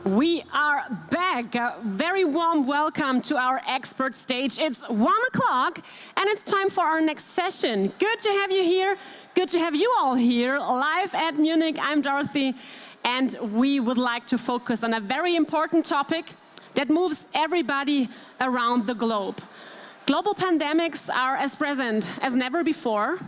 We are back. A very warm welcome to our expert stage. It's 1 o'clock and it's time for our next session. Good to have you here. Good to have you all here live at Munich. I'm Dorothy and we would like to focus on a very important topic that moves everybody around the globe. Global pandemics are as present as never before.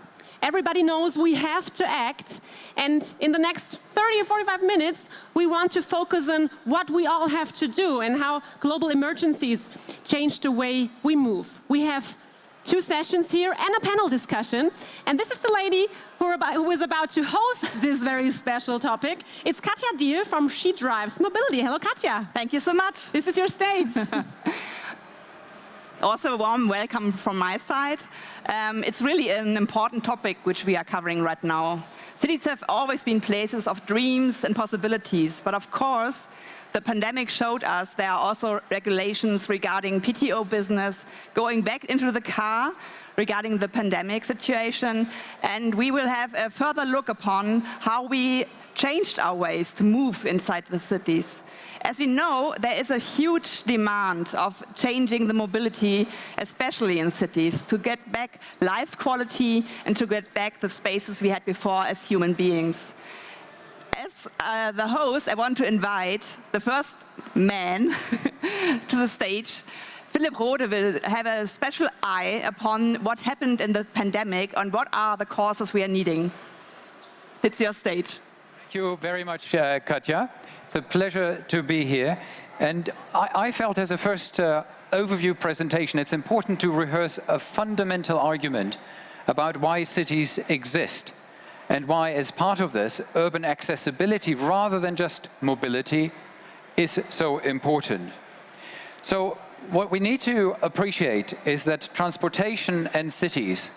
Everybody knows we have to act, and in the next 30 or 45 minutes, we want to focus on what we all have to do and how global emergencies change the way we move. We have 2 sessions here and a panel discussion, and this is the lady who is about to host this very special topic. It's Katja Diel from She Drives Mobility. Hello, Katja. Thank you so much. This is your stage. Also a warm welcome from my side. It's really an important topic which we are covering right now. Cities have always been places of dreams and possibilities, but of course, the pandemic showed us there are also regulations regarding PTO business, going back into the car regarding the pandemic situation, and we will have a further look upon how we changed our ways to move inside the cities. As we know, there is a huge demand of changing the mobility, especially in cities, to get back life quality and to get back the spaces we had before as human beings. As the host, I want to invite the first man to the stage. Philipp Rode will have a special eye upon what happened in the pandemic and what are the causes we are needing. It's your stage. Thank you very much, Katja. It's a pleasure to be here. And I felt as a first overview presentation, it's important to rehearse a fundamental argument about why cities exist and why, as part of this, urban accessibility rather than just mobility is so important. So what we need to appreciate is that transportation and cities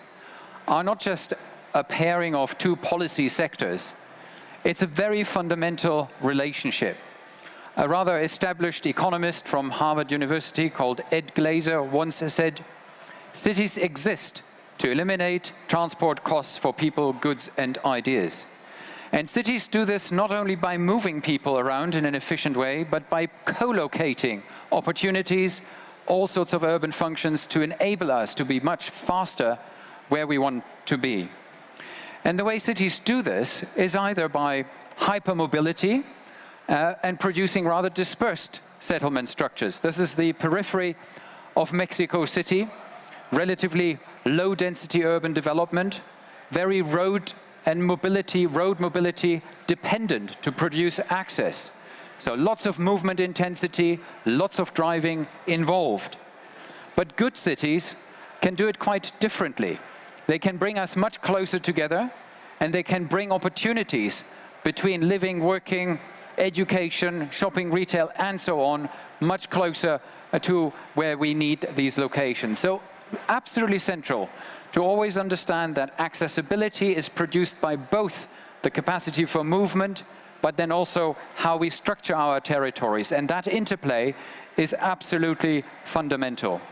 are not just a pairing of 2 policy sectors. It's a very fundamental relationship. A rather established economist from Harvard University called Ed Glaser once said, "Cities exist to eliminate transport costs for people, goods, and ideas." And cities do this not only by moving people around in an efficient way, but by co-locating opportunities, all sorts of urban functions to enable us to be much faster where we want to be. And the way cities do this is either by hypermobility and producing rather dispersed settlement structures. This is the periphery of Mexico City, relatively low-density urban development, very road mobility dependent to produce access. So lots of movement intensity, lots of driving involved. But good cities can do it quite differently. They can bring us much closer together, and they can bring opportunities between living, working, education, shopping, retail, and so on, much closer to where we need these locations. So absolutely central to always understand that accessibility is produced by both the capacity for movement, but then also how we structure our territories. And that interplay is absolutely fundamental.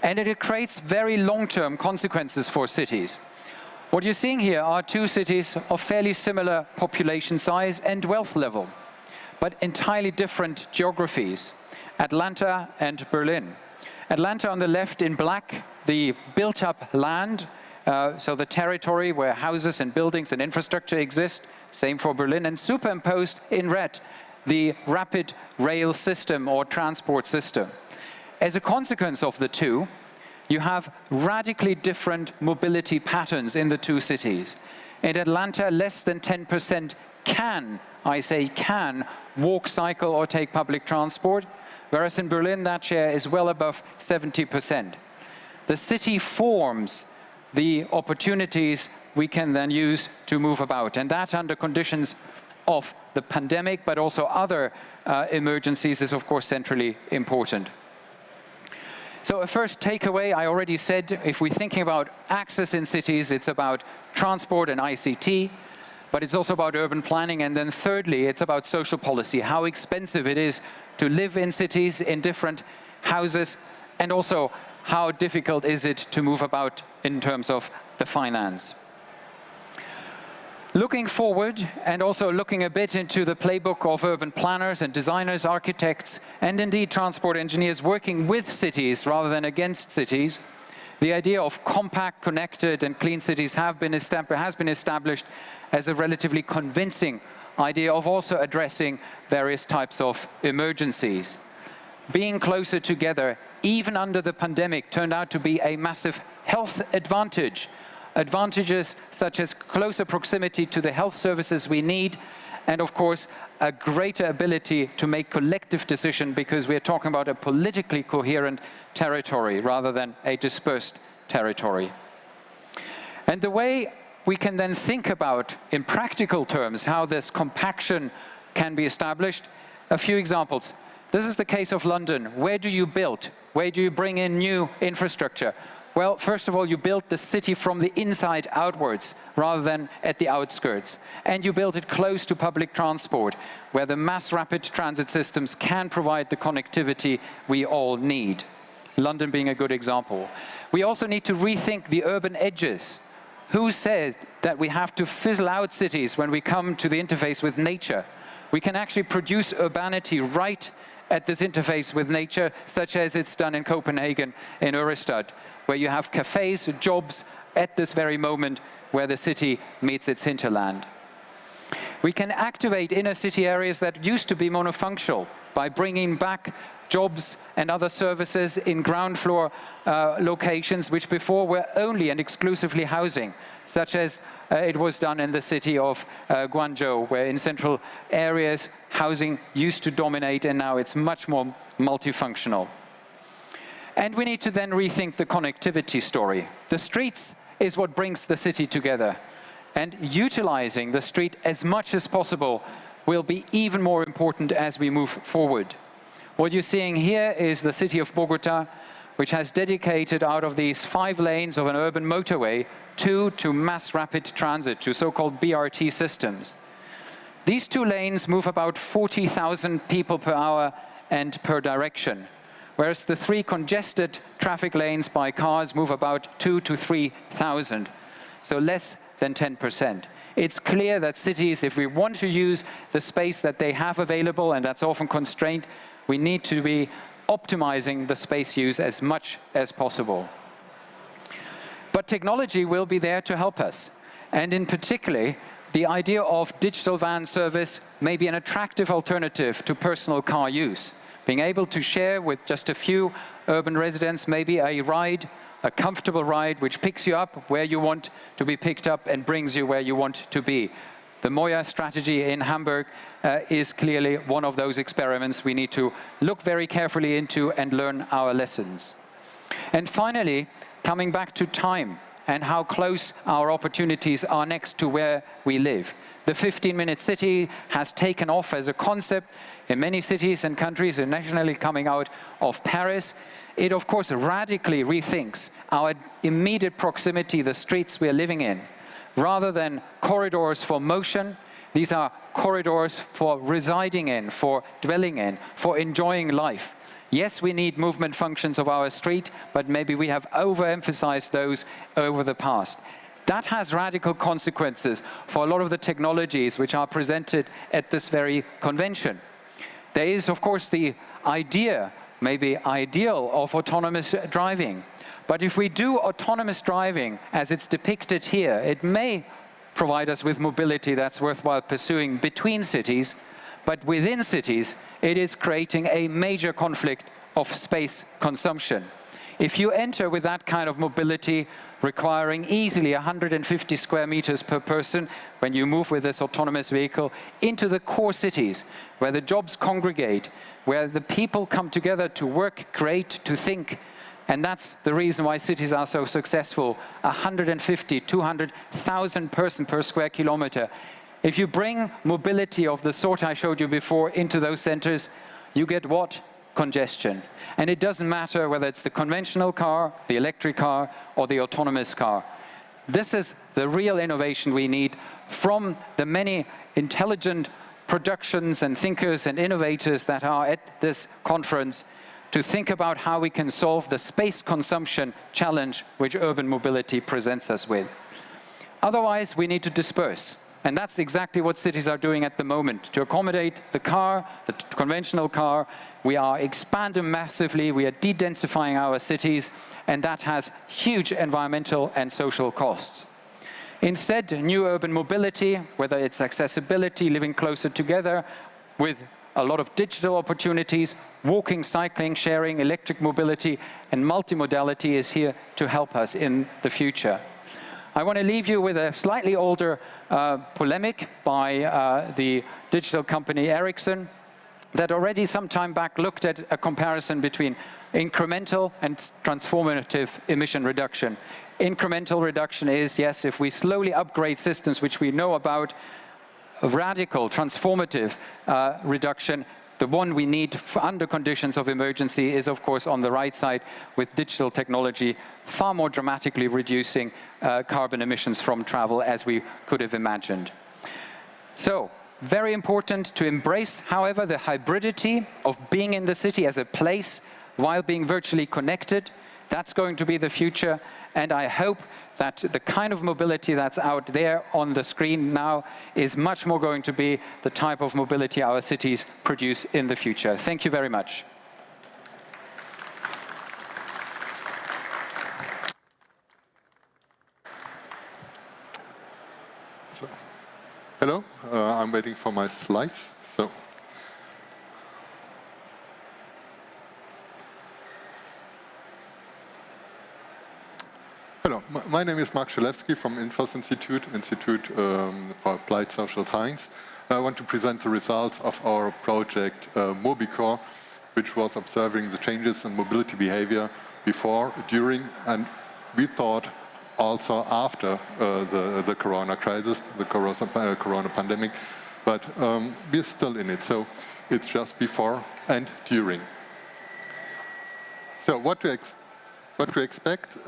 And it creates very long-term consequences for cities. What you're seeing here are 2 cities of fairly similar population size and wealth level, but entirely different geographies, Atlanta and Berlin. Atlanta on the left in black, the built-up land, so the territory where houses and buildings and infrastructure exist, same for Berlin, and superimposed in red, the rapid rail system or transport system. As a consequence of the 2, you have radically different mobility patterns in the 2 cities. In Atlanta, less than 10% can, I say can, walk, cycle, or take public transport, whereas in Berlin, that share is well above 70%. The city forms the opportunities we can then use to move about, and that under conditions of the pandemic, but also other emergencies is, of course, centrally important. So a first takeaway, I already said, if we're thinking about access in cities, it's about transport and ICT, but it's also about urban planning. And then thirdly, it's about social policy, how expensive it is to live in cities in different houses, and also how difficult is it to move about in terms of the finance. Looking forward, and also looking a bit into the playbook of urban planners and designers, architects, and indeed transport engineers working with cities rather than against cities, the idea of compact, connected, and clean cities has been established as a relatively convincing idea of also addressing various types of emergencies. Being closer together, even under the pandemic, turned out to be a massive health advantage. Advantages such as closer proximity to the health services we need, and of course, a greater ability to make collective decisions because we're talking about a politically coherent territory rather than a dispersed territory. And the way we can then think about, in practical terms, how this compaction can be established, a few examples. This is the case of London. Where do you build? Where do you bring in new infrastructure? Well, first of all, you build the city from the inside outwards, rather than at the outskirts. And you build it close to public transport, where the mass rapid transit systems can provide the connectivity we all need. London being a good example. We also need to rethink the urban edges. Who says that we have to fizzle out cities when we come to the interface with nature? We can actually produce urbanity right at this interface with nature, such as it's done in Copenhagen, in Ørestad, where you have cafes, jobs at this very moment where the city meets its hinterland. We can activate inner city areas that used to be monofunctional by bringing back jobs and other services in ground floor locations which before were only and exclusively housing, such as it was done in the city of Guangzhou, where in central areas housing used to dominate and now it's much more multifunctional. And we need to then rethink the connectivity story. The streets is what brings the city together. And utilizing the street as much as possible will be even more important as we move forward. What you're seeing here is the city of Bogota, which has dedicated out of these 5 lanes of an urban motorway, 2 to mass rapid transit, to so-called BRT systems. These 2 lanes move about 40,000 people per hour and per direction, whereas the 3 congested traffic lanes by cars move about 2,000 to 3,000, so less than 10%. It's clear that cities, if we want to use the space that they have available, and that's often constrained, we need to be optimizing the space use as much as possible. But technology will be there to help us. And in particular, the idea of digital van service may be an attractive alternative to personal car use. Being able to share with just a few urban residents maybe a ride, a comfortable ride, which picks you up where you want to be picked up and brings you where you want to be. The Moya strategy in Hamburg is clearly one of those experiments we need to look very carefully into and learn our lessons. And finally, coming back to time and how close our opportunities are next to where we live. The 15-minute city has taken off as a concept in many cities and countries, and nationally coming out of Paris. It, of course, radically rethinks our immediate proximity, the streets we are living in. Rather than corridors for motion, these are corridors for residing in, for dwelling in, for enjoying life. Yes, we need movement functions of our street, but maybe we have overemphasized those over the past. That has radical consequences for a lot of the technologies which are presented at this very convention. There is, of course, the idea, maybe ideal, of autonomous driving. But if we do autonomous driving as it's depicted here, it may provide us with mobility that's worthwhile pursuing between cities, but within cities, it is creating a major conflict of space consumption. If you enter with that kind of mobility, requiring easily 150 square meters per person when you move with this autonomous vehicle into the core cities, where the jobs congregate, where the people come together to work, create, to think. And that's the reason why cities are so successful. 150, 200,000 person per square kilometer. If you bring mobility of the sort I showed you before into those centers, you get what? Congestion. And it doesn't matter whether it's the conventional car, the electric car, or the autonomous car. This is the real innovation we need from the many intelligent productions and thinkers and innovators that are at this conference, to think about how we can solve the space consumption challenge which urban mobility presents us with. Otherwise, we need to disperse. And that's exactly what cities are doing at the moment. To accommodate the car, the conventional car, we are expanding massively, we are de-densifying our cities, and that has huge environmental and social costs. Instead, new urban mobility, whether it's accessibility, living closer together, with a lot of digital opportunities, walking, cycling, sharing, electric mobility, and multimodality is here to help us in the future. I want to leave you with a slightly older polemic by the digital company Ericsson that already some time back looked at a comparison between incremental and transformative emission reduction. Incremental reduction is, yes, if we slowly upgrade systems which we know about, a radical, transformative reduction. The one we need under conditions of emergency is, of course, on the right side with digital technology, far more dramatically reducing carbon emissions from travel as we could have imagined. So, very important to embrace, however, the hybridity of being in the city as a place while being virtually connected. That's going to be the future, and I hope that the kind of mobility that's out there on the screen now is much more going to be the type of mobility our cities produce in the future. Thank you very much. So, hello, I'm waiting for my slides. Hello, my name is Mark Schelewski from Infos Institute for Applied Social Science. I want to present the results of our project MobiCore, which was observing the changes in mobility behavior before, during, and we thought also after the corona crisis, the corona pandemic, but we're still in it, so it's just before and during. So what to expect?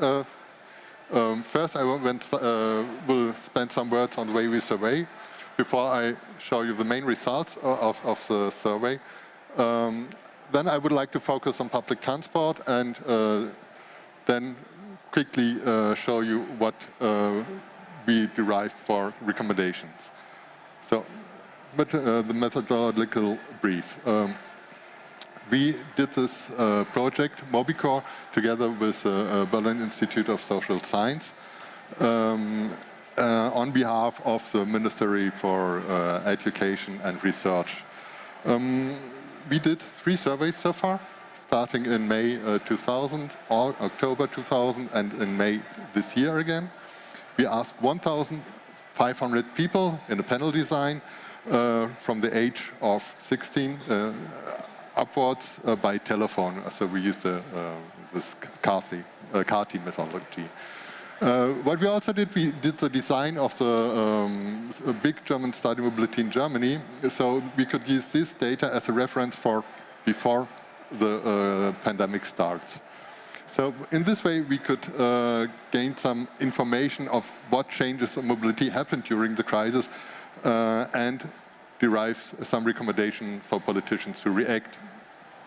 First, I will spend some words on the way we survey before I show you the main results of the survey. Then I would like to focus on public transport and then quickly show you what we derived for recommendations. So, but the methodological brief. We did this project, MobiCore, together with the Berlin Institute of Social Science on behalf of the Ministry for Education and Research. We did 3 surveys so far, starting in May 2000, October 2000, and in May this year again. We asked 1,500 people in a panel design from the age of 16 upwards by telephone. So we used this CARTI methodology. What we also did, we did the design of the big German study mobility in Germany, so we could use this data as a reference for before the pandemic starts. So in this way, we could gain some information of what changes in mobility happened during the crisis and derives some recommendation for politicians to react,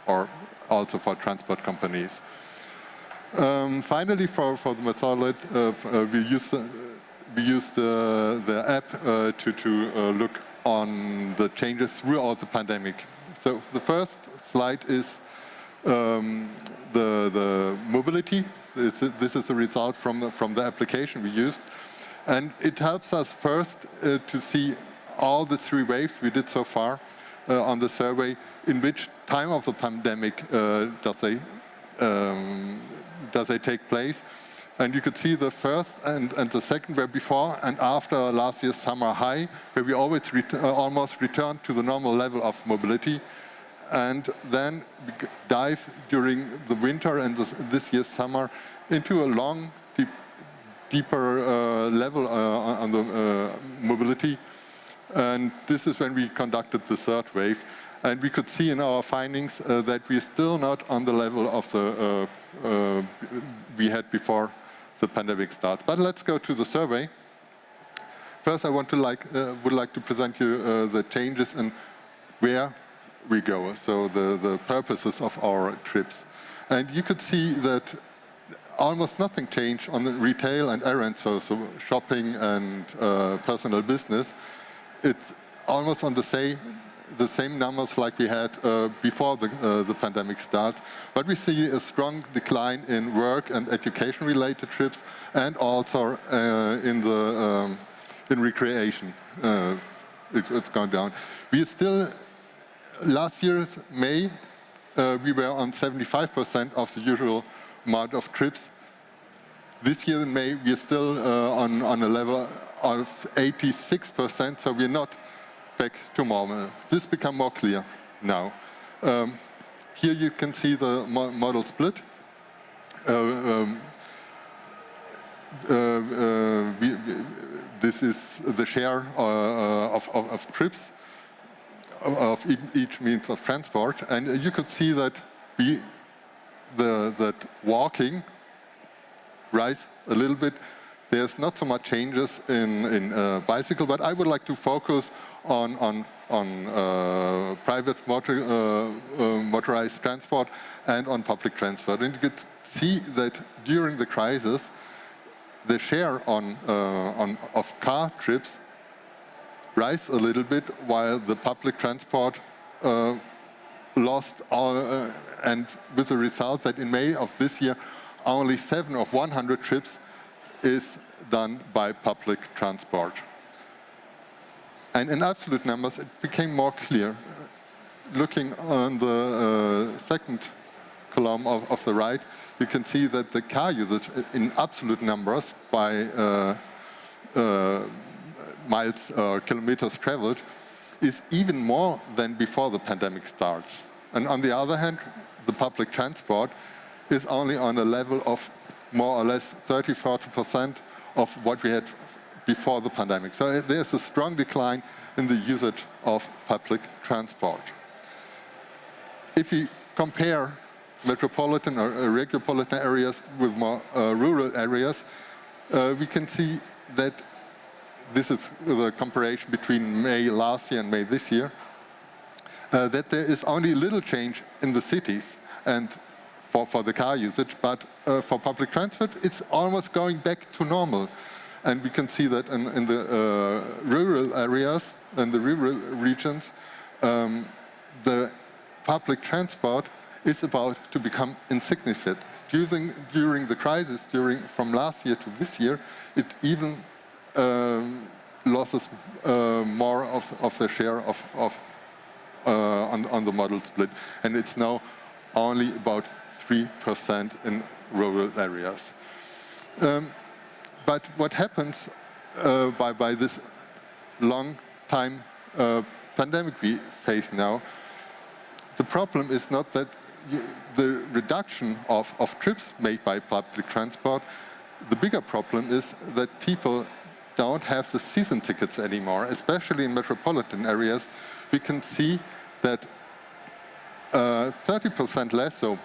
or also for transport companies. Finally, for the methodology, we used the app to look on the changes throughout the pandemic. So the first slide is the mobility. This is the result from the application we used, and it helps us first to see all the 3 waves we did so far on the survey, in which time of the pandemic does they take place. And you could see the first and the second were before and after last year's summer high, where we always almost returned to the normal level of mobility. And then we dive during the winter and this year's summer into a long, deeper level on the mobility. And this is when we conducted the 3rd wave. And we could see in our findings that we're still not on the level of the we had before the pandemic starts. But let's go to the survey. First, I would like to present you the changes in where we go, so the purposes of our trips. And you could see that almost nothing changed on the retail and errands, so shopping and personal business. it's almost on the same numbers like we had before the pandemic started. But we see a strong decline in work and education-related trips, and also in recreation. It's gone down. We still, last year's May, we were on 75% of the usual amount of trips. This year in May, we are still on a level of 86%, so we're not back to normal. This becomes more clear now. Here you can see the model split. This is the share of trips of each means of transport, and you could see that that walking rise a little bit. There's not so much changes in bicycle, but I would like to focus on private motorized transport and on public transport. And you could see that during the crisis, the share of car trips rise a little bit, while the public transport lost all, and with the result that in May of this year, only 7 of 100 trips is done by public transport. And in absolute numbers, it became more clear. Looking on the second column of the right, you can see that the car usage in absolute numbers by miles or kilometers traveled is even more than before the pandemic starts. And on the other hand, the public transport is only on a level of more or less 30–40% of what we had before the pandemic. So there's a strong decline in the usage of public transport. If we compare metropolitan or regiopolitan areas with more rural areas, we can see that this is the comparison between May last year and May this year, that there is only little change in the cities and for the car usage, but for public transport, it's almost going back to normal. And we can see that in the rural areas and the rural regions, the public transport is about to become insignificant. During the crisis, from last year to this year, it even losses more of the share on the model split, and it's now only about 3% in rural areas. But what happens by this long time pandemic we face now, the problem is not that the reduction of trips made by public transport. The bigger problem is that people don't have the season tickets anymore, especially in metropolitan areas. We can see that 30% less, so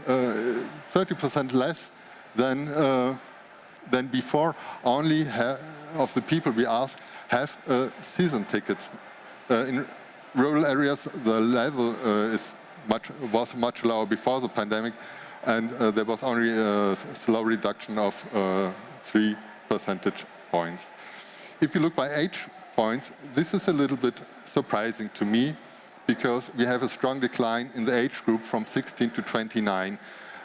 30% less than before, only of the people we ask have season tickets. In rural areas, the level was much lower before the pandemic, and there was only a slow reduction of 3 percentage points. If you look by age points, this is a little bit surprising to me, because we have a strong decline in the age group from 16 to 29.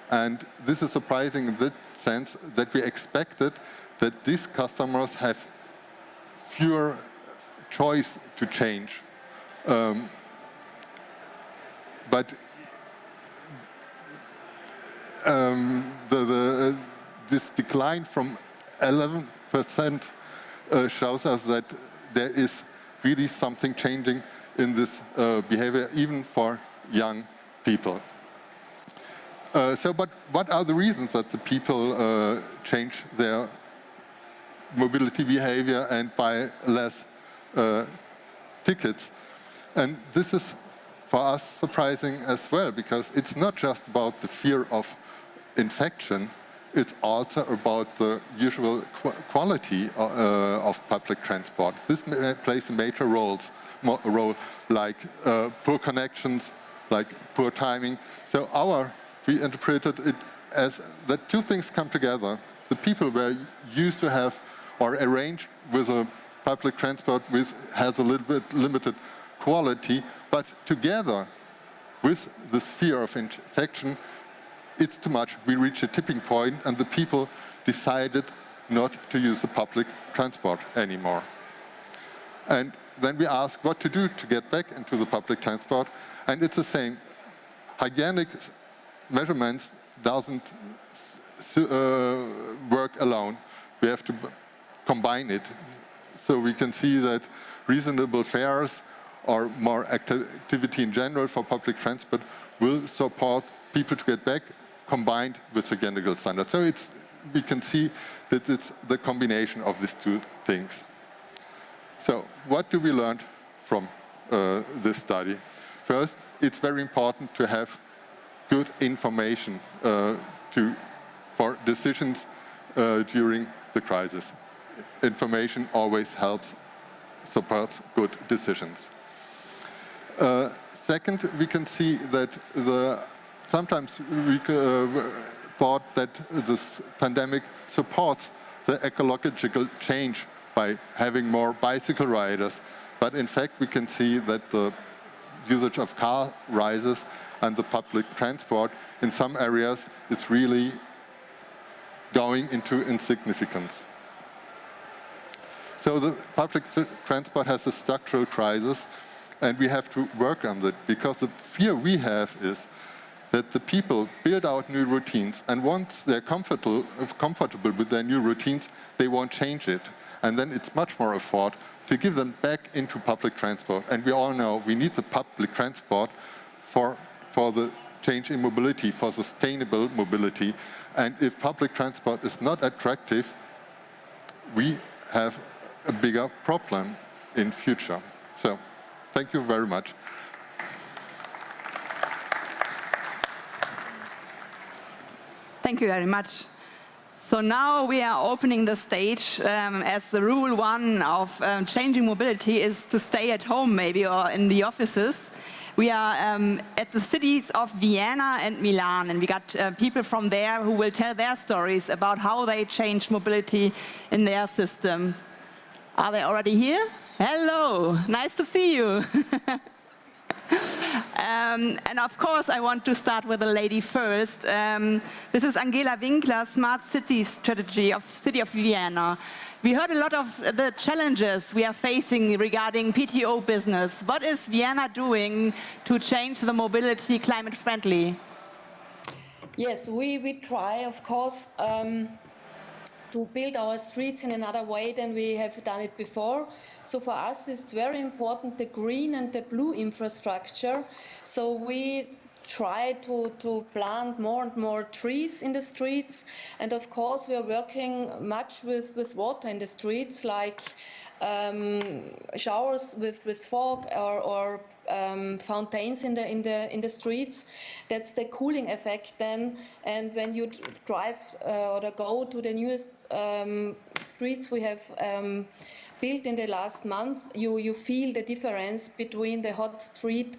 And this is surprising in the sense that we expected that these customers have fewer choice to change. But this decline from 11% shows us that there is really something changing in this behavior, even for young people. But what are the reasons that the people change their mobility behavior and buy less tickets? And this is for us surprising as well, because it's not just about the fear of infection, it's also about the usual quality of public transport. This plays a major role, like poor connections, like poor timing. So we interpreted it as that two things come together. The people were used to have or arranged with a public transport has a little bit limited quality, but together with this fear of infection, it's too much. We reach a tipping point and the people decided not to use the public transport anymore. And then we ask what to do to get back into the public transport, and it's the same. Hygienic measurements doesn't work alone. We have to combine it. So we can see that reasonable fares or more activity in general for public transport will support people to get back, combined with hygienic standards. So we can see that it's the combination of these two things. So what do we learn from this study? First, it's very important to have good information for decisions during the crisis. Information always helps, supports good decisions. Second, we can see that sometimes we thought that this pandemic supports the ecological change by having more bicycle riders. But in fact, we can see that the usage of car rises and the public transport in some areas is really going into insignificance. So the public transport has a structural crisis, and we have to work on that, because the fear we have is that the people build out new routines, and once they're comfortable with their new routines, they won't change it. And then it's much more effort to give them back into public transport. And we all know we need the public transport for the change in mobility, for sustainable mobility. And if public transport is not attractive, we have a bigger problem in future. So, thank you very much. Thank you very much. So now we are opening the stage, as the rule one of changing mobility is to stay at home maybe, or in the offices. We are at the cities of Vienna and Milan, and we got people from there who will tell their stories about how they changed mobility in their systems. Are they already here? Hello, nice to see you. And of course, I want to start with a lady first. This is Angela Winkler, Smart City Strategy of City of Vienna. We heard a lot of the challenges we are facing regarding PTO business. What is Vienna doing to change the mobility climate friendly? Yes, we try, of course, to build our streets in another way than we have done it before. So for us, it's very important, the green and the blue infrastructure. So we try to plant more and more trees in the streets. And of course, we are working much with water in the streets, like showers with fog or fountains in the streets. That's the cooling effect then. And when you drive or go to the newest streets we have built in the last month, you feel the difference between the hot street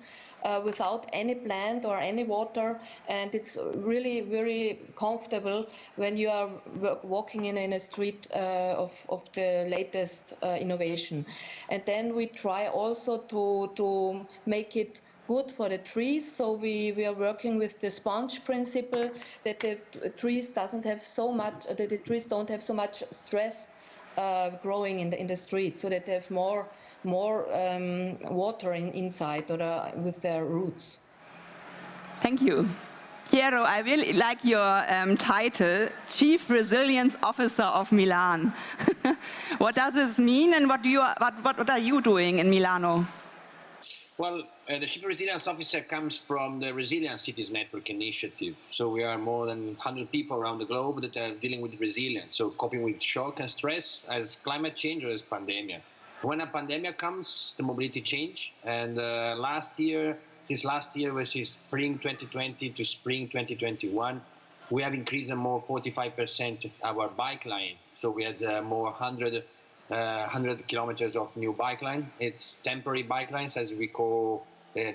without any plant or any water, and it's really very comfortable when you are walking in a street of the latest innovation. And then we try also to make it good for the trees, so we are working with the sponge principle, that the trees don't have so much stress growing in the street, so that they have more water inside or with their roots. Thank you. Piero, I really like your title, Chief Resilience Officer of Milan. What does this mean, and what are you doing in Milano? Well, the Chief Resilience Officer comes from the Resilient Cities Network initiative. So we are more than 100 people around the globe that are dealing with resilience, so coping with shock and stress as climate change or as pandemic. When a pandemic comes, the mobility change. And since last year, which is spring 2020 to spring 2021, we have increased more 45% our bike line. So we had more 100 kilometers of new bike line. It's temporary bike lines, as we call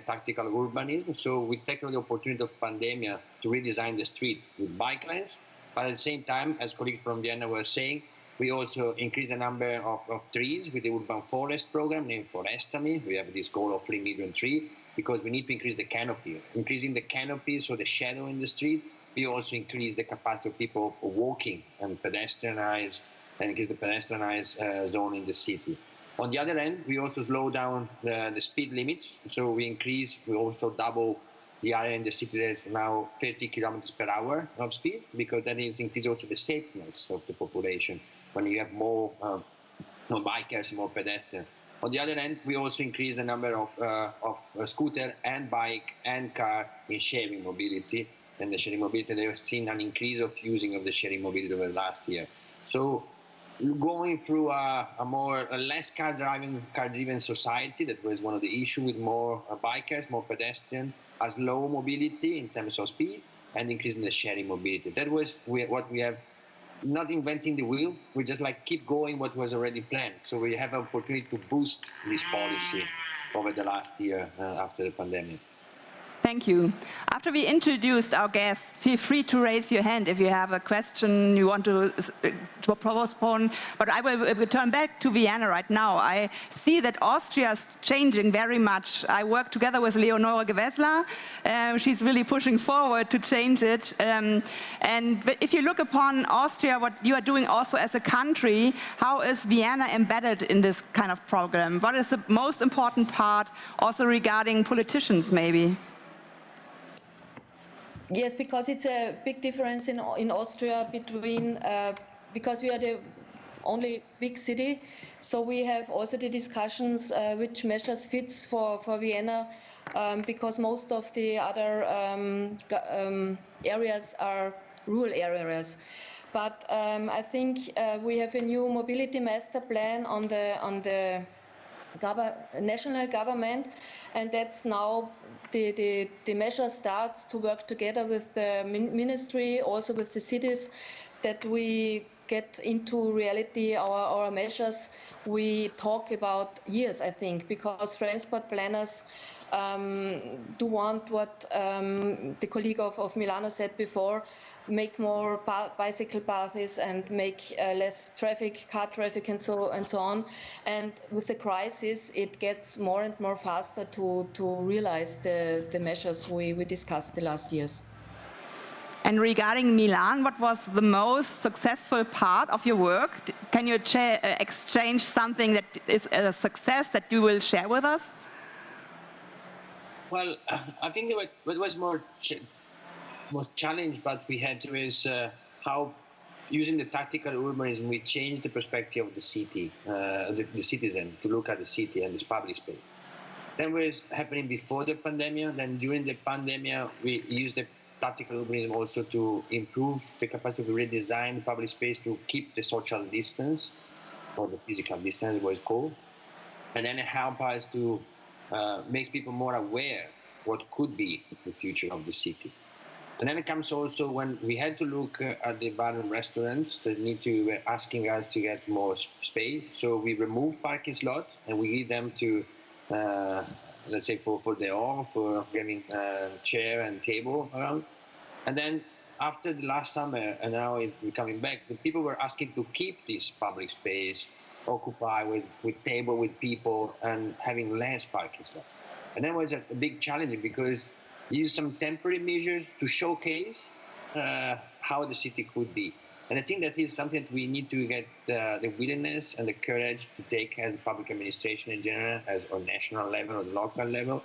tactical urbanism. So we take the opportunity of pandemic to redesign the street with bike lanes. But at the same time, as colleagues from Vienna were saying, We also increase the number of trees with the urban forest program named Forestami. We have this goal of 3 million trees because we need to increase the canopy. Increasing the canopy, so the shadow in the street, we also increase the capacity of people walking and pedestrianize and increase the pedestrianized zone in the city. On the other end, we also slow down the speed limit. So we also double the area in the city that's now 30 kilometers per hour of speed, because that increases also the safeness of the population when you have more bikers, more pedestrians. On the other end, we also increase the number of scooter and bike and car in sharing mobility. And the sharing mobility, they have seen an increase of using of the sharing mobility over the last year. So going through a less car-driven society, that was one of the issues, with more bikers, more pedestrians, as low mobility in terms of speed, and increasing the sharing mobility. That was what we have, not inventing the wheel, we just keep going what was already planned. So we have an opportunity to boost this policy over the last year after the pandemic. Thank you. After we introduced our guests, feel free to raise your hand if you have a question you want to postpone. But I will turn back to Vienna right now. I see that Austria is changing very much. I work together with Leonore Gewessler. She's really pushing forward to change it. And if you look upon Austria, what you are doing also as a country, how is Vienna embedded in this kind of program? What is the most important part, also regarding politicians, maybe? Yes, because it's a big difference in Austria between, because we are the only big city, so we have also the discussions which measures fits for Vienna, because most of the other areas are rural areas. But I think we have a new mobility master plan on the national government, and that's now the measure starts to work together with the ministry, also with the cities, that we get into reality our measures. We talk about years, I think, because transport planners do want what the colleague of Milano said before, make more bicycle paths and make less car traffic and so on. And with the crisis, it gets more and more faster to realize the measures we discussed the last years. And regarding Milan, what was the most successful part of your work? Can you exchange something that is a success that you will share with us? Well, I think what was most challenge, but we had to is how, using the tactical urbanism, we changed the perspective of the city, the citizen, to look at the city and its public space. That was happening before the pandemic. Then during the pandemic, we used the tactical urbanism also to improve the capacity to redesign the public space to keep the social distance, or the physical distance, what it's called, and then it helped us to make people more aware what could be the future of the city. And then it comes also when we had to look at the bar and restaurants that were asking us to get more space. So we removed parking slots and we give them to, let's say, for getting chair and table around. And then after the last summer, and now we're coming back, the people were asking to keep this public space occupied with table, with people, and having less parking slots. And that was a big challenge because use some temporary measures to showcase how the city could be. And I think that is something that we need to get the willingness and the courage to take as a public administration in general, as on national level or local level,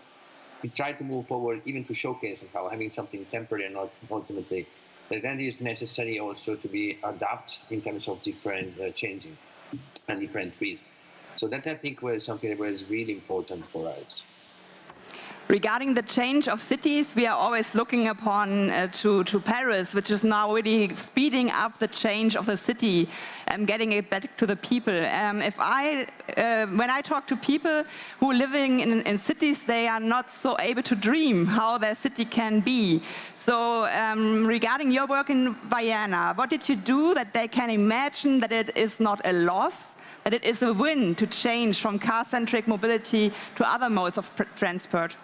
to try to move forward, even to showcase how having something temporary and not ultimately. But then it is necessary also to be adapted in terms of different changing and different trees. So that, I think, was something that was really important for us. Regarding the change of cities, we are always looking upon to Paris, which is now really speeding up the change of the city and getting it back to the people. When I talk to people who are living in cities, they are not so able to dream how their city can be. So regarding your work in Vienna, what did you do that they can imagine that it is not a loss, that it is a win to change from car-centric mobility to other modes of transport?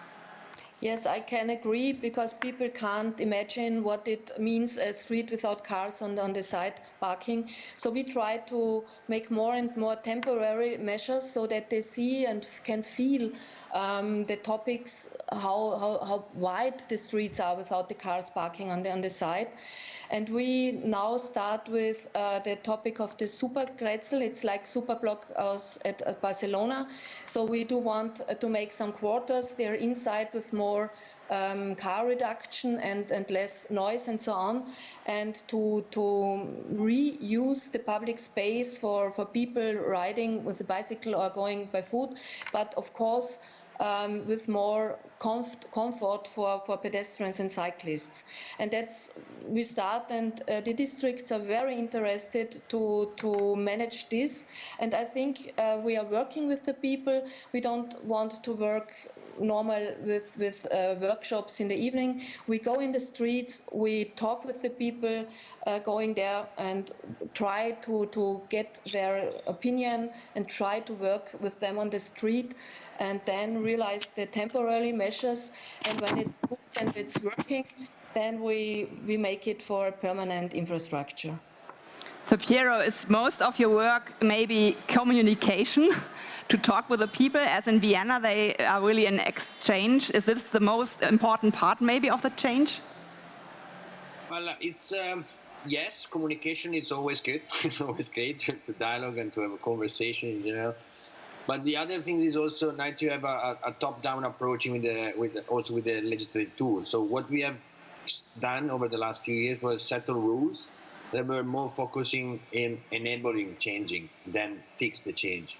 Yes, I can agree, because people can't imagine what it means a street without cars on the side parking. So we try to make more and more temporary measures so that they see and can feel the topics, how wide the streets are without the cars parking on the side. And we now start with the topic of the super Grätzl. It's like super block at Barcelona. So we do want to make some quarters there inside with more car reduction and less noise and so on, and to reuse the public space for people riding with a bicycle or going by foot, but of course with more comfort for pedestrians and cyclists. And that's we start, and the districts are very interested to manage this. And I think we are working with the people. We don't want to work normal with workshops in the evening. We go in the streets, we talk with the people going there and try to get their opinion and try to work with them on the street, and then realize the temporary measures. And when it's good and it's working, then we make it for a permanent infrastructure. So Piero, is most of your work maybe communication, to talk with the people, as in Vienna they are really in exchange? Is this the most important part maybe of the change? Well, it's yes, communication is always good. It's always great to dialogue and to have a conversation in general. But the other thing is also nice to have a top-down approach with the legislative tools. So what we have done over the last few years was settle rules that were more focusing in enabling changing than fix the change.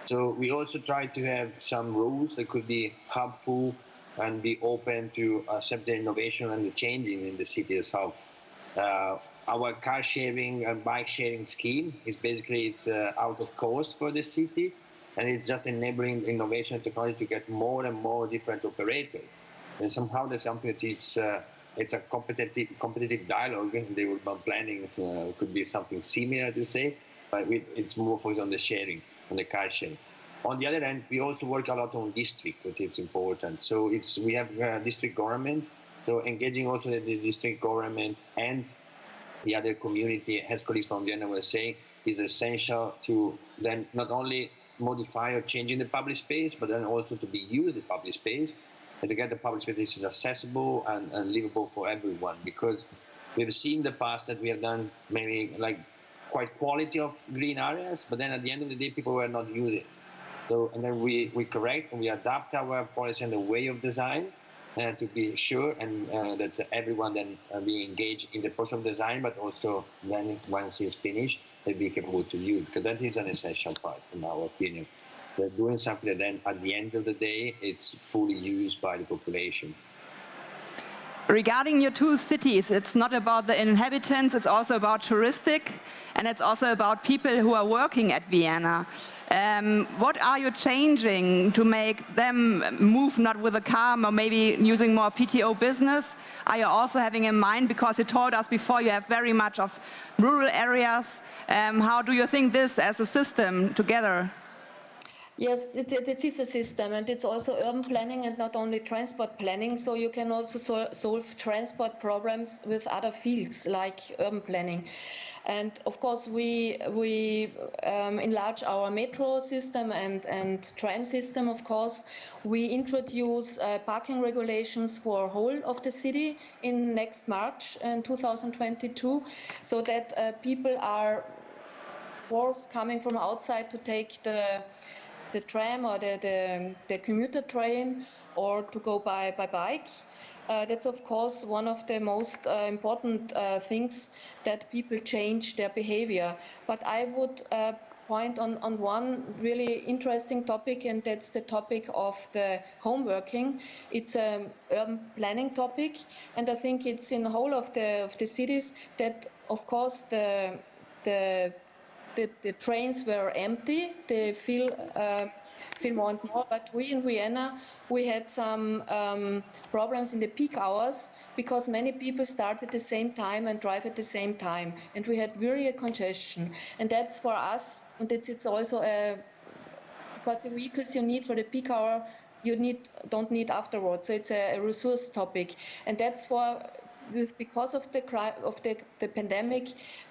So we also try to have some rules that could be helpful and be open to accept the innovation and the changing in the city itself. Our car sharing and bike sharing scheme is basically out of cost for the city, and it's just enabling innovation and technology to get more and more different operators. And somehow that's something that it's a competitive dialogue. The urban planning could be something similar to say, but it's more focused on the sharing, on the car sharing. On the other hand, we also work a lot on district, which is important. So we have district government, so engaging also the district government and the other community, as colleagues from Vienna were saying, is essential to then not only modify or change in the public space, but then also to be used the public space, and to get the public space is accessible and livable for everyone. Because we've seen in the past that we have done maybe like quite quality of green areas, but then at the end of the day, people were not using it. So, and then we correct and we adapt our policy and the way of design to be sure and that everyone then be engaged in the process of design, but also then once it's finished, they be capable to use, because that is an essential part, in our opinion. They're doing something that then at the end of the day, it's fully used by the population. Regarding your two cities, it's not about the inhabitants, it's also about touristic, and it's also about people who are working at Vienna. What are you changing to make them move not with a car, or maybe using more PTO business? Are you also having in mind, because you told us before you have very much of rural areas, how do you think this as a system together? Yes, it is a system, and it's also urban planning and not only transport planning. So you can also solve transport problems with other fields like urban planning. And of course, we enlarge our metro system and tram system, of course. We introduce parking regulations for whole of the city in next March in 2022, so that people are forced coming from outside to take the tram or the commuter train, or to go by bike. That's of course one of the most important things, that people change their behavior. But I would point on one really interesting topic, and that's the topic of the home working. It's an urban planning topic, and I think it's in the whole of the cities that, of course, the trains were empty. They feel more and more. But we in Vienna, we had some problems in the peak hours, because many people start at the same time and drive at the same time, and we had really a congestion. And that's for us, and it's also because the vehicles you need for the peak hour you don't need afterwards. So it's a resource topic, and that's why, because of the pandemic,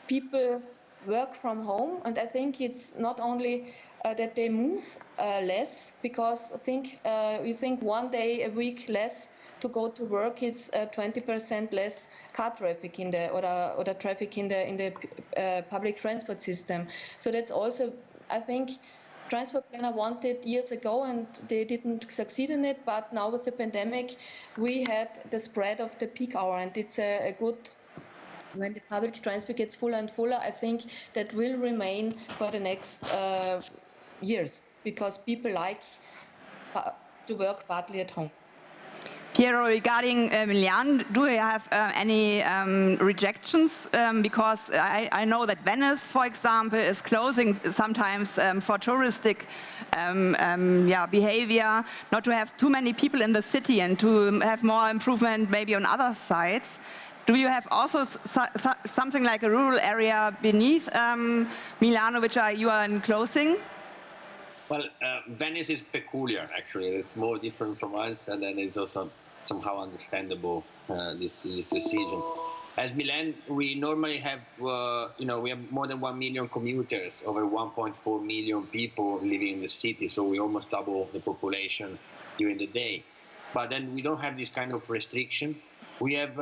people work from home, and I think it's not only that they move less, because we think 1 day a week less to go to work, it's 20% less car traffic in the or traffic in the public transport system. So that's also, I think, transport planner wanted years ago, and they didn't succeed in it. But now with the pandemic, we had the spread of the peak hour, and it's a good. When the public transport gets fuller and fuller, I think that will remain for the next years, because people like to work partly at home. Piero, regarding Milan, do you have any rejections? Because I know that Venice, for example, is closing sometimes for touristic behavior, not to have too many people in the city and to have more improvement maybe on other sites. Do you have also something like a rural area beneath Milano, which you are closing? Well, Venice is peculiar, actually. It's more different from us, and then it's also somehow understandable, this decision. As Milan, we normally have, we have more than 1 million commuters, over 1.4 million people living in the city, so we almost double the population during the day. But then we don't have this kind of restriction. We have,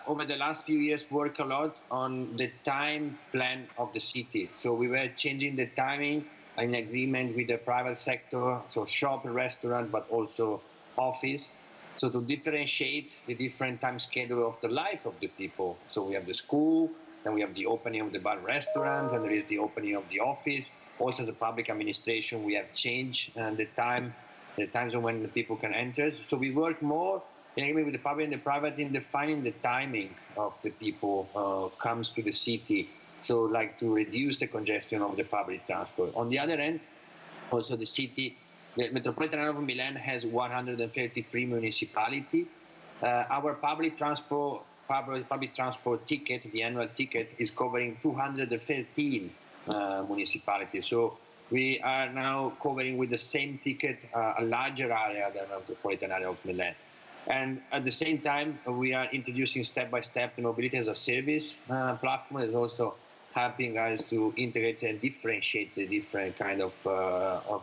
over the last few years, worked a lot on the time plan of the city. So we were changing the timing in agreement with the private sector, so shop, restaurant, but also office. So to differentiate the different time schedule of the life of the people. So we have the school, then we have the opening of the bar restaurant, and there is the opening of the office. Also the public administration, we have changed the times when the people can enter. So we work more in agreement with the public and the private in defining the timing of the people comes to the city. So like to reduce the congestion of the public transport. On the other end, also the city, the metropolitan area of Milan has 133 municipalities. Our public transport ticket, the annual ticket, is covering 213 municipalities. So we are now covering with the same ticket a larger area than the metropolitan area of Milan. And at the same time, we are introducing step-by-step the mobility as a service platform. Is also helping us to integrate and differentiate the different kind of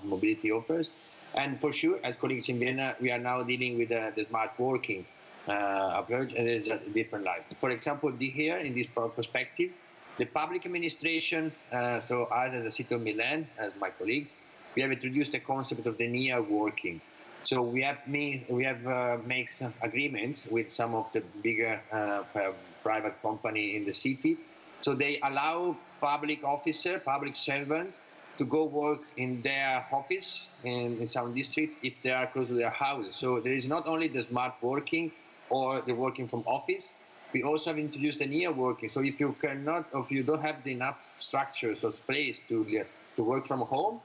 mobility offers. And for sure, as colleagues in Vienna, we are now dealing with the smart working approach, and it's a different life. For example, here in this perspective, the public administration, so us as a city of Milan, as my colleagues, we have introduced the concept of the near working. So we have made some agreements with some of the bigger private company in the city. So they allow public officer, public servant, to go work in their office in some district if they are close to their houses. So there is not only the smart working or the working from office, we also have introduced the near working. So if you cannot, or if you don't have enough structures or space to work from home,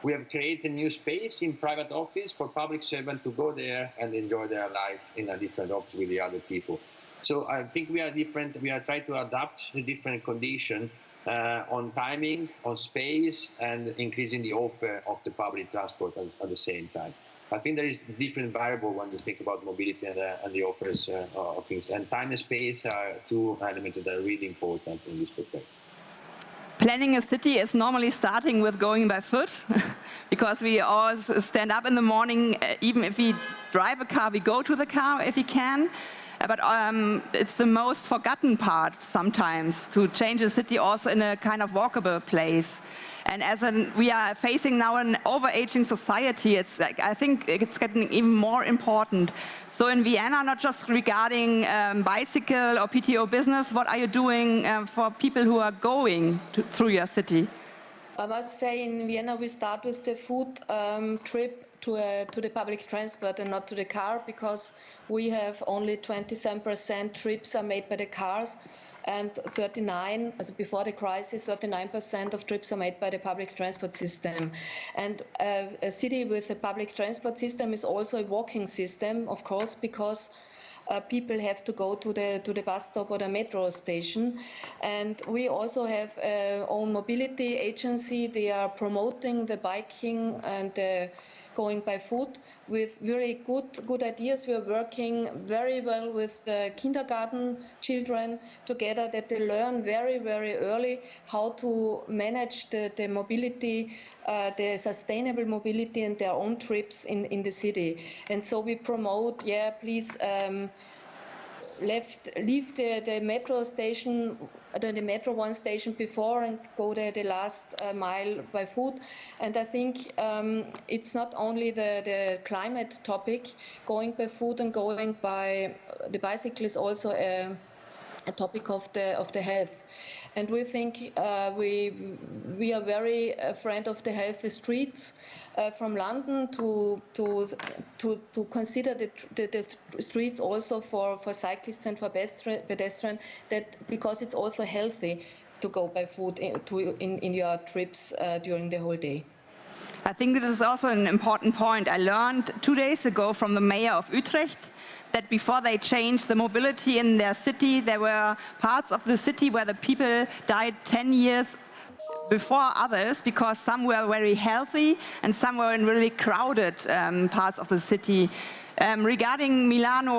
we have created a new space in private office for public servants to go there and enjoy their life in a different office with the other people. So I think we are different. We are trying to adapt the different conditions on timing, on space, and increasing the offer of the public transport at the same time. I think there is different variable when you think about mobility and the offers of things. And time and space are two elements that are really important in this perspective. Planning a city is normally starting with going by foot, because we always stand up in the morning. Even if we drive a car, we go to the car if we can. But it's the most forgotten part sometimes, to change a city also in a kind of walkable place. And we are facing now an overaging society, I think it's getting even more important. So in Vienna, not just regarding bicycle or PTO business, what are you doing for people who are going through your city? I must say, in Vienna, we start with the food trip to the public transport and not to the car, because we have only 27% trips are made by the cars, and 39, as before the crisis, 39% of trips are made by the public transport system. And a city with a public transport system is also a walking system, of course, because people have to go to the bus stop or the metro station. And we also have our own mobility agency. They are promoting the biking and the going by foot with very good ideas. We are working very well with the kindergarten children together, that they learn very early how to manage the mobility, the sustainable mobility and their own trips in the city. And so we promote, please leave the metro station, the metro one station before and go the last mile by foot. And I think it's not only the climate topic. Going by foot and going by the bicycle is also a topic of the health. And we think we are very a friend of the healthy streets. From London to consider the streets also for cyclists and for pedestrians, that because it's also healthy to go by foot in your trips during the whole day. I think this is also an important point. I learned 2 days ago from the mayor of Utrecht that before they changed the mobility in their city, there were parts of the city where the people died 10 years before others, because some were very healthy and some were in really crowded parts of the city. Regarding Milano,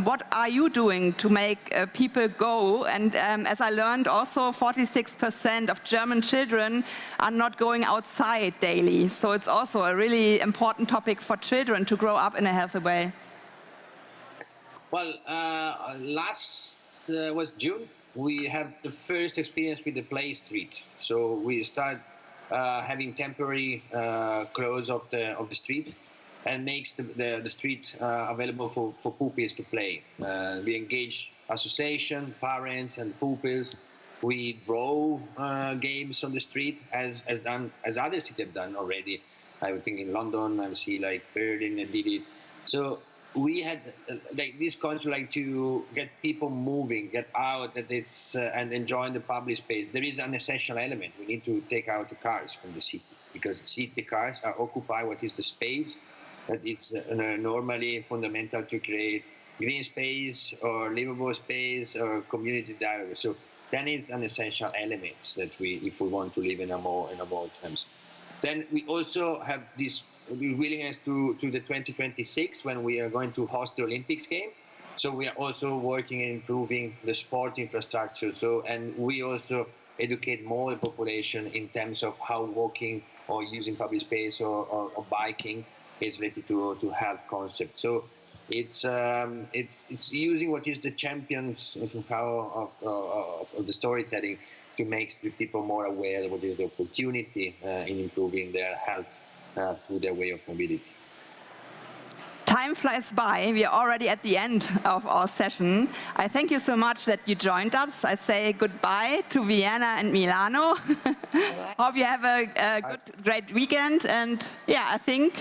what are you doing to make people go? And as I learned also, 46% of German children are not going outside daily. So it's also a really important topic for children to grow up in a healthy way. Well, last was June. We have the first experience with the play street. So we start having temporary close of the street, and makes the street available for pupils to play. We engage association, parents, and pupils. We draw games on the street, as other cities have done already. I think in London, I see like Berlin did it. So we had like this concept, like to get people moving, get out, that it's and enjoying the public space. There is an essential element. We need to take out the cars from the city, because city cars are occupy what is the space that is normally fundamental to create green space or livable space or community dialogue. So that is an essential element that if we want to live in a more terms. Then we also have this willingness to the 2026, when we are going to host the Olympics game. So we are also working in improving the sport infrastructure. So, and we also educate more the population in terms of how walking or using public space or biking is related to health concept. So it's using what is the champions power of the storytelling to make the people more aware of what is the opportunity in improving their health through their way of mobility. Time flies by. We are already at the end of our session. I thank you so much that you joined us. I say goodbye to Vienna and Milano. Hope you have a great weekend. And yeah, I think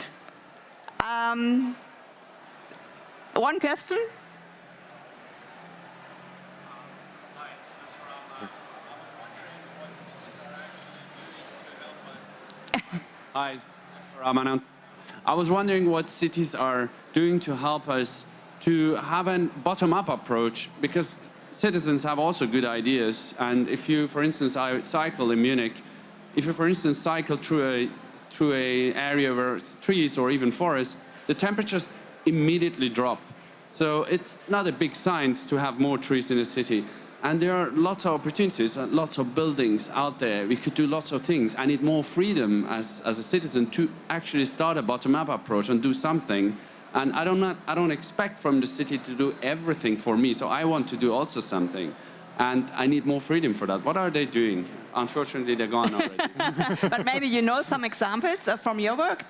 one question. Hi, Ramanand. I was wondering what cities are doing to help us to have a bottom-up approach, because citizens have also good ideas. And if you, for instance, I cycle in Munich, if you, for instance, cycle through a area where it's trees or even forests, the temperatures immediately drop. So it's not a big science to have more trees in a city. And there are lots of opportunities, lots of buildings out there. We could do lots of things. I need more freedom as a citizen to actually start a bottom-up approach and do something. And I don't expect from the city to do everything for me. So I want to do also something. And I need more freedom for that. What are they doing? Unfortunately, they're gone already. But maybe you know some examples from your work?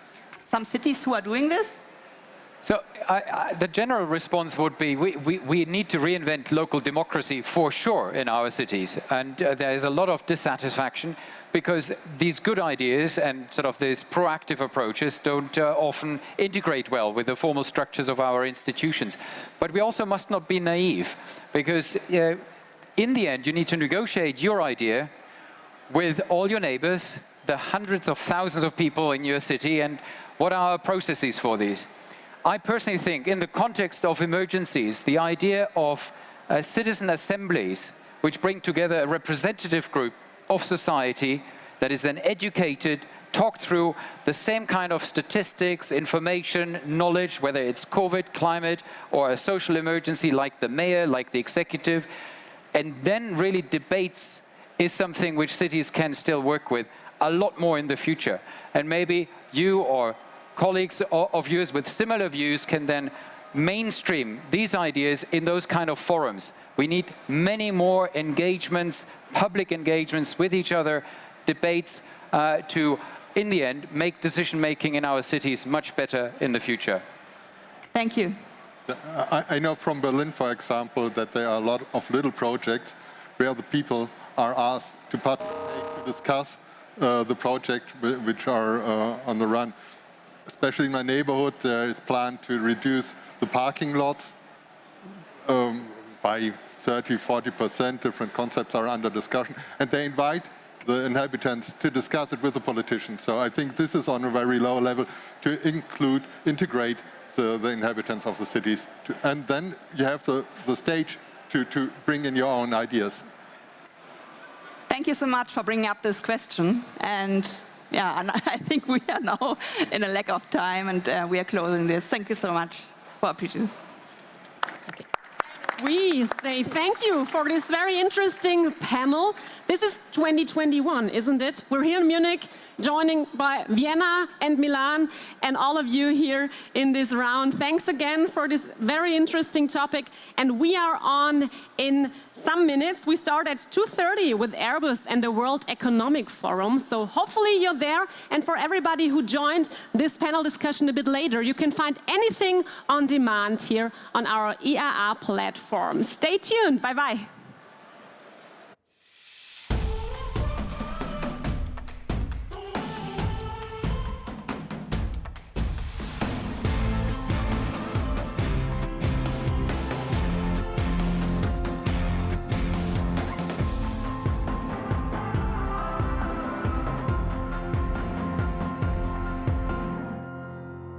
Some cities who are doing this? So the general response would be we need to reinvent local democracy for sure in our cities. And there is a lot of dissatisfaction because these good ideas and sort of these proactive approaches don't often integrate well with the formal structures of our institutions. But we also must not be naive, because in the end you need to negotiate your idea with all your neighbors, the hundreds of thousands of people in your city, and what are our processes for these. I personally think, in the context of emergencies, the idea of citizen assemblies, which bring together a representative group of society that is then educated, talk through the same kind of statistics, information, knowledge, whether it's COVID, climate, or a social emergency like the mayor, like the executive. And then really debates is something which cities can still work with a lot more in the future. And maybe you or colleagues of yours with similar views can then mainstream these ideas in those kind of forums. We need many more engagements, public engagements with each other, debates to, in the end, make decision-making in our cities much better in the future. Thank you. I know from Berlin, for example, that there are a lot of little projects where the people are asked to participate, to discuss the project which are on the run. Especially in my neighborhood, there is planned to reduce the parking lots by 30–40%. Different concepts are under discussion, and they invite the inhabitants to discuss it with the politicians. So I think this is on a very low level to integrate the inhabitants of the cities. And then you have the stage to bring in your own ideas. Thank you so much for bringing up this question. And yeah, and I think we are now in a lack of time, and we are closing this. Thank you so much for appreciating. We say thank you for this very interesting panel. This is 2021, isn't it? We're here in Munich, joining by Vienna and Milan, and all of you here in this round. Thanks again for this very interesting topic. And we are on in some minutes. We start at 2:30 with Airbus and the World Economic Forum. So hopefully you're there. And for everybody who joined this panel discussion a bit later, you can find anything on demand here on our IAA platform. Stay tuned. Bye-bye.